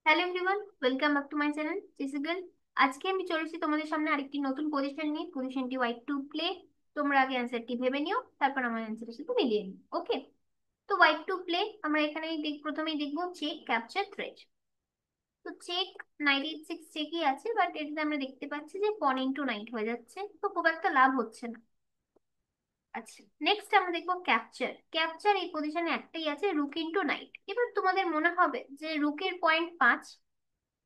Hello everyone, welcome back to my channel জেসিবেল। আজকে আমি চলেছি তোমাদের সামনে আরেকটি নতুন পজিশন নিয়ে। পজিশনটি হোয়াইট টু প্লে। তোমরা আগে অ্যান্সারটি ভেবে নিও, তারপর আমার অ্যান্সারের সাথে মিলিয়ে নিও। ওকে, তো হোয়াইট টু প্লে আমরা এখানে প্রথমেই দেখবো চেক ক্যাপচার থ্রেড। তো চেক 96 চেকই আছে, বাট এটাতে আমরা দেখতে পাচ্ছি যে পন ইন্টু নাইট হয়ে যাচ্ছে, তো খুব একটা লাভ হচ্ছে না। আচ্ছা, নেক্সট আমরা দেখবো ক্যাপচার। ক্যাপচার এই পজিশনে একটাই আছে, রুক ইন্টু নাইট। এবার তোমাদের মনে হবে যে রুকের পয়েন্ট 5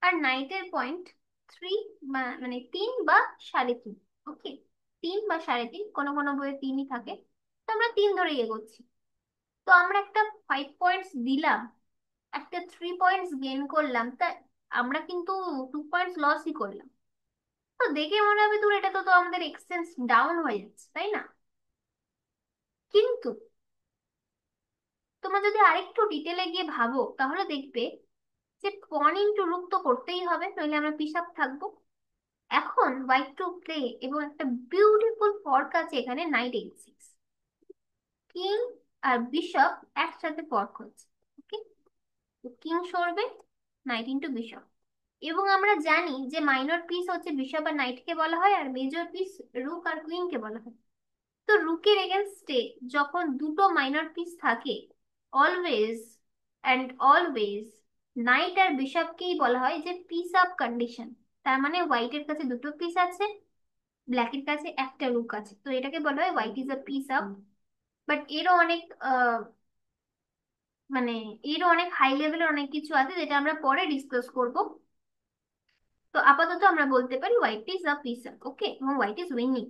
আর নাইটের পয়েন্ট 3, মানে 3 বা 3.5। ওকে, 3 বা 3.5, কোনো কোনো বইয়ে 3ই থাকে। তো আমরা 3 ধরে এগোচ্ছি। তো আমরা একটা 5 পয়েন্টস দিলাম, একটা 3 পয়েন্টস গেইন করলাম, তা আমরা কিন্তু 2 পয়েন্টস লসই করলাম। তো দেখে মনে হবে তোর এটা তো তো আমাদের এক্সচেঞ্জ ডাউন হয়ে যাচ্ছে, তাই না? কিন্তু তোমরা যদি আরেকটু ডিটেলে গিয়ে ভাবো তাহলে দেখবে যে পন ইন্টু রুট তো করতেই হবে, নইলে আমরা পিসাব থাকবো। এখন হোয়াইট টু প্লে এবং একটা বিউটিফুল ফর্ক আছে এখানে, নাইট 8 6। কিং আর বিশপ একসাথে ফর্ক হচ্ছে। ওকে, তো কিং সরবে, নাইট ইন্টু বিশপ। এবং আমরা জানি যে মাইনর পিস হচ্ছে বিশপ আর নাইটকে বলা হয়, আর মেজর পিস রুক আর কুইনকে বলা হয়। তো রুকের এগেনস্টে যখন দুটো মাইনর পিস থাকে, অলওয়েজ অ্যান্ড অলওয়েজ নাইট আর বিশপকেই বলা হয় যে পিস আপ কন্ডিশন। তার মানে হোয়াইটের কাছে দুটো পিস আছে, ব্ল্যাকের কাছে একটা রুক আছে, তো এটাকে বলা হয় white is a piece up. But এরও অনেক মানে এরও অনেক হাই লেভেলের অনেক কিছু আছে যেটা আমরা পরে ডিসকাস করব। তো আপাতত আমরা বলতে পারি white is a piece up. Okay, এবং হোয়াইট ইজ উইনিং।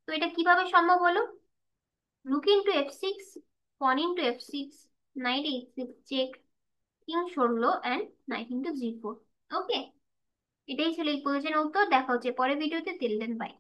তো এটা কিভাবে সম্ভব হলো? রুক into F6, pawn into F6, knight H6 check, king সরলো and knight into G4। Okay, এটাই ছিল এই পজিশনের উত্তর। দেখা হচ্ছে পরের ভিডিওতে। Till then, by.